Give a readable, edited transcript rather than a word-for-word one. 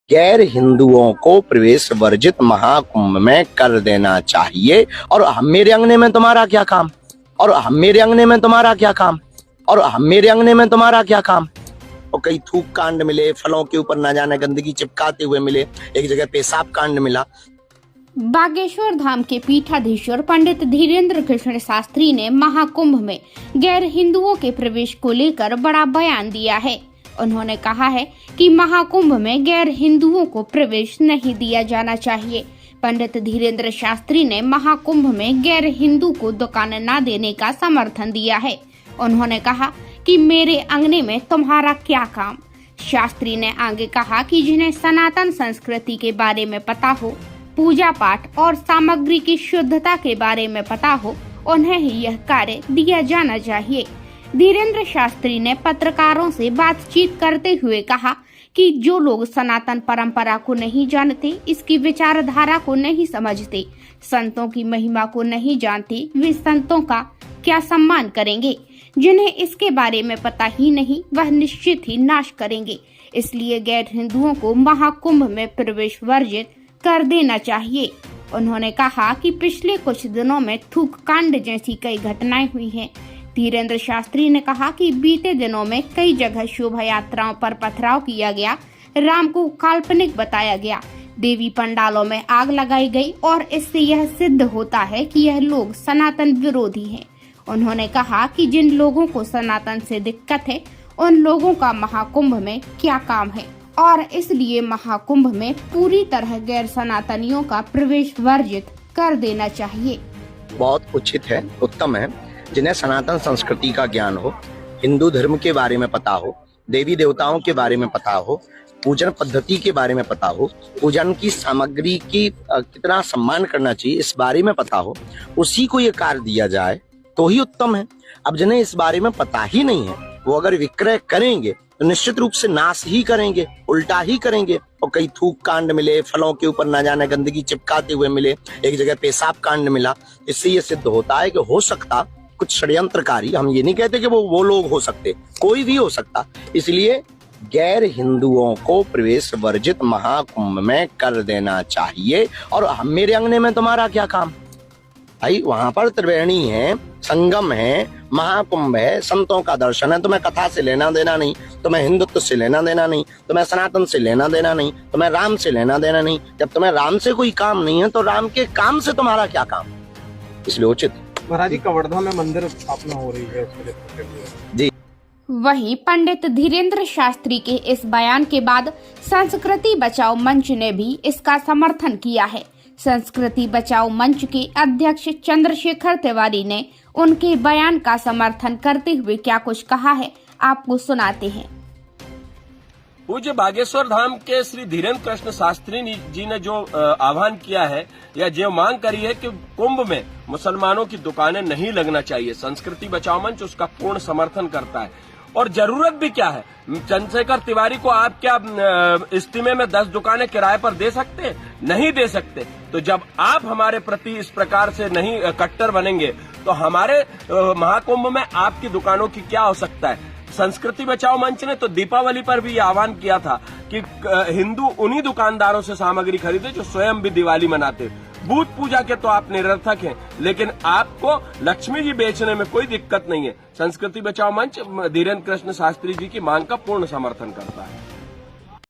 गैर हिंदुओं को प्रवेश वर्जित महाकुंभ में कर देना चाहिए। और हम मेरे अंगने में तुम्हारा क्या काम, और हम मेरे अंगने में तुम्हारा क्या काम, और हम मेरे अंगने में तुम्हारा क्या काम। और कई थूक कांड मिले, फलों के ऊपर ना जाने गंदगी चिपकाते हुए मिले, एक जगह पेशाब कांड मिला। बागेश्वर धाम के पीठाधीश्वर पंडित धीरेन्द्र कृष्ण शास्त्री ने महाकुंभ में गैर हिंदुओं के प्रवेश को लेकर बड़ा बयान दिया है। उन्होंने कहा है कि महाकुंभ में गैर हिंदुओं को प्रवेश नहीं दिया जाना चाहिए। पंडित धीरेन्द्र शास्त्री ने महाकुंभ में गैर हिंदू को दुकान न देने का समर्थन दिया है। उन्होंने कहा कि मेरे अंगने में तुम्हारा क्या काम। शास्त्री ने आगे कहा कि जिन्हें सनातन संस्कृति के बारे में पता हो, पूजा पाठ और सामग्री की शुद्धता के बारे में पता हो, उन्हें ही यह कार्य दिया जाना चाहिए। धीरेन्द्र शास्त्री ने पत्रकारों से बातचीत करते हुए कहा कि जो लोग सनातन परंपरा को नहीं जानते, इसकी विचारधारा को नहीं समझते, संतों की महिमा को नहीं जानते, वे संतों का क्या सम्मान करेंगे। जिन्हें इसके बारे में पता ही नहीं, वह निश्चित ही नाश करेंगे। इसलिए गैर हिंदुओं को महाकुंभ में प्रवेश वर्जित कर देना चाहिए। उन्होंने कहा कि पिछले कुछ दिनों में थूक कांड जैसी कई घटनाएं हुई हैं। धीरेन्द्र शास्त्री ने कहा कि बीते दिनों में कई जगह शोभा यात्राओं पर पथराव किया गया, राम को काल्पनिक बताया गया, देवी पंडालों में आग लगाई गई और इससे यह सिद्ध होता है कि यह लोग सनातन विरोधी हैं। उन्होंने कहा कि जिन लोगों को सनातन से दिक्कत है, उन लोगों का महाकुंभ में क्या काम है, और इसलिए महाकुंभ में पूरी तरह गैर सनातनियों का प्रवेश वर्जित कर देना चाहिए। बहुत उचित है, उत्तम है। जिन्हें सनातन संस्कृति का ज्ञान हो, हिंदू धर्म के बारे में पता हो, देवी देवताओं के बारे में पता हो, पूजन पद्धति के बारे में पता हो, पूजन की सामग्री की कितना सम्मान करना चाहिए इस बारे में पता हो, उसी को ये कार्य दिया जाए तो ही उत्तम है। अब जिन्हें इस बारे में पता ही नहीं है, वो अगर विक्रय करेंगे तो निश्चित रूप से नाश ही करेंगे, उल्टा ही करेंगे। और कई थूक कांड मिले, फलों के ऊपर ना जाने गंदगी चिपकाते हुए मिले, एक जगह पेशाब कांड मिला। इससे ये सिद्ध होता है कि हो सकता कुछ षड्यंत्रकारी, हम ये नहीं कहते कि वो लोग हो सकते, कोई भी हो सकता। इसलिए गैर हिंदुओं को प्रवेश वर्जित महाकुंभ में कर देना चाहिए। और हम मेरे अंगने में तुम्हारा क्या काम भाई। वहां पर त्रिवेणी है, संगम है, महाकुंभ है, संतों का दर्शन है। तुम्हें कथा से लेना देना नहीं, तुम्हें हिंदुत्व से लेना देना नहीं, तुम्हें सनातन से लेना देना नहीं, तुम्हें राम से लेना देना नहीं। जब तुम्हें राम से कोई काम नहीं है तो राम के काम से तुम्हारा क्या काम। इसलिए उचित महाराज जी कवर्धा में मंदिर स्थापना हो रही है जी। वहीं पंडित धीरेन्द्र शास्त्री के इस बयान के बाद संस्कृति बचाओ मंच ने भी इसका समर्थन किया है। संस्कृति बचाओ मंच के अध्यक्ष चंद्रशेखर तिवारी ने उनके बयान का समर्थन करते हुए क्या कुछ कहा है, आपको सुनाते हैं। पूज्य बागेश्वर धाम के श्री धीरेन्द्र कृष्ण शास्त्री जी ने जो आह्वान किया है या जो मांग करी है कि कुंभ में मुसलमानों की दुकानें नहीं लगना चाहिए, संस्कृति बचाओ मंच उसका पूर्ण समर्थन करता है। और जरूरत भी क्या है, चंद्रशेखर तिवारी को आप क्या इस्तीमे में 10 दुकानें किराए पर दे सकते? नहीं दे सकते। तो जब आप हमारे प्रति इस प्रकार से नहीं कट्टर बनेंगे तो हमारे महाकुंभ में आपकी दुकानों की क्या हो सकता है। संस्कृति बचाओ मंच ने तो दीपावली पर भी आह्वान किया था कि हिंदू उन्हीं दुकानदारों से सामग्री खरीदे जो स्वयं भी दिवाली मनाते। भूत पूजा के तो आप निरर्थक हैं, लेकिन आपको लक्ष्मी जी बेचने में कोई दिक्कत नहीं है। संस्कृति बचाओ मंच धीरेन्द्र कृष्ण शास्त्री जी की मांग का पूर्ण समर्थन करता है।